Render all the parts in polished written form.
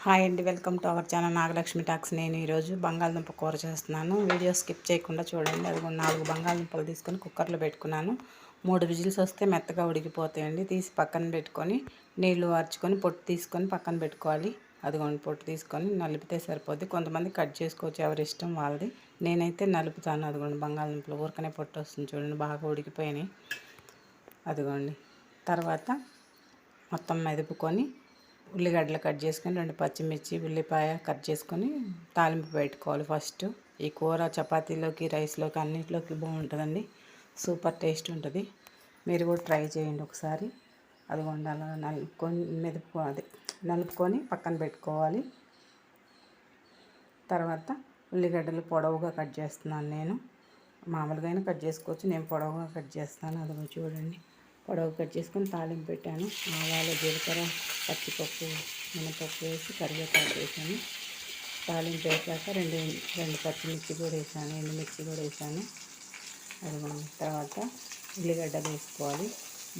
Hi అండి, welcome to our channel Nagalakshmi talks. నేను ఈరోజు బంగాళదుంప కూర చేస్తున్నాను. వీడియో స్కిప్ చేయకుండా చూడండి. అది 4 బంగాళదుంపలు తీసుకొని కుక్కర్లో పెట్టుకున్నాను. 3 విజిల్స్ వస్తే మెత్తగా ఉడికిపోతాయండి. తీసి పక్కన పెట్టుకొని నీళ్లు వార్చుకొని పొట్టు తీసుకొని పక్కన పెట్టుకోవాలి. అదిగోండి, పొట్టు తీసుకొని నలిపితే సరిపోద్ది. కొంతమంది కట్ చేసుకోవచ్చు, ఎవరి ఇష్టం వాళ్ళది. నేనైతే నలుపుతాను. అదిగోండి, బంగాళదుంపలు ఊరకనే పొట్టు వస్తుంది చూడండి, బాగా ఉడికిపోయినాయి. అదిగోండి, తర్వాత మొత్తం మెదుపుకొని ఉల్లిగడ్డలు కట్ చేసుకొని 2 పచ్చిమిర్చి ఉల్లిపాయ కట్ చేసుకొని తాలింపు పెట్టుకోవాలి. ఫస్ట్ ఈ కూర చపాతీలోకి రైస్లోకి అన్నింటిలోకి బాగుంటుందండి. సూపర్ టేస్ట్ ఉంటుంది. మీరు కూడా ట్రై చేయండి ఒకసారి. అదిగోండి, అలా నలుపుకొని పక్కన పెట్టుకోవాలి. తర్వాత ఉల్లిగడ్డలు పొడవుగా కట్ చేస్తున్నాను. నేను మామూలుగా కట్ చేసుకోవచ్చు, నేను పొడవుగా కట్ చేస్తాను. అదిగో చూడండి, పొడవు కట్ చేసుకొని తాలింపు పెట్టాను. ఆవాలు, జీలకర్ర, పచ్చిపప్పు, మినపప్పు వేసి కరివేపాకు వేసాను. తాలింపు వేసాక రెండు పచ్చిమిర్చి కూడా వేసాను, ఎండుమిర్చి కూడా వేసాను. అది తర్వాత ఉల్లిగడ్డలు వేసుకోవాలి.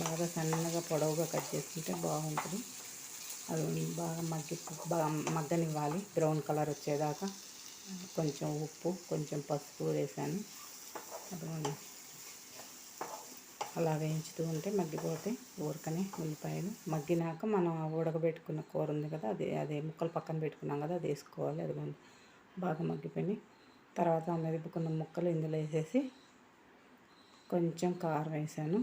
బాగా సన్నగా పొడవుగా కట్ చేసుకుంటే బాగుంటుంది. అది బాగా మగ్గనివ్వాలి, బ్రౌన్ కలర్ వచ్చేదాకా. కొంచెం ఉప్పు, కొంచెం పసుపు వేసాను. అది అలా వేయించుతూ ఉంటే మగ్గిపోతాయి ఊరకనే ఉల్లిపాయలు. మగ్గినాక మనం ఉడకబెట్టుకున్న కూర ఉంది కదా, అదే ముక్కలు పక్కన పెట్టుకున్నాం కదా, అది వేసుకోవాలి. అది బాగా మగ్గిపోయినాయి. తర్వాత మెదుపుకున్న ముక్కలు ఇందులో వేసేసి కొంచెం కారం వేసాను.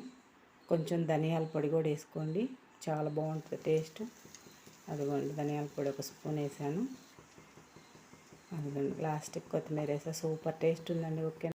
కొంచెం ధనియాల పొడి కూడా వేసుకోండి, చాలా బాగుంటుంది టేస్ట్. అదిగోండి, ధనియాల పొడి 1 స్పూన్ వేసాను. అదిగోండి, లాస్ట్కి కొత్తిమీర వేసా. సూపర్ టేస్ట్ ఉందండి. ఓకే.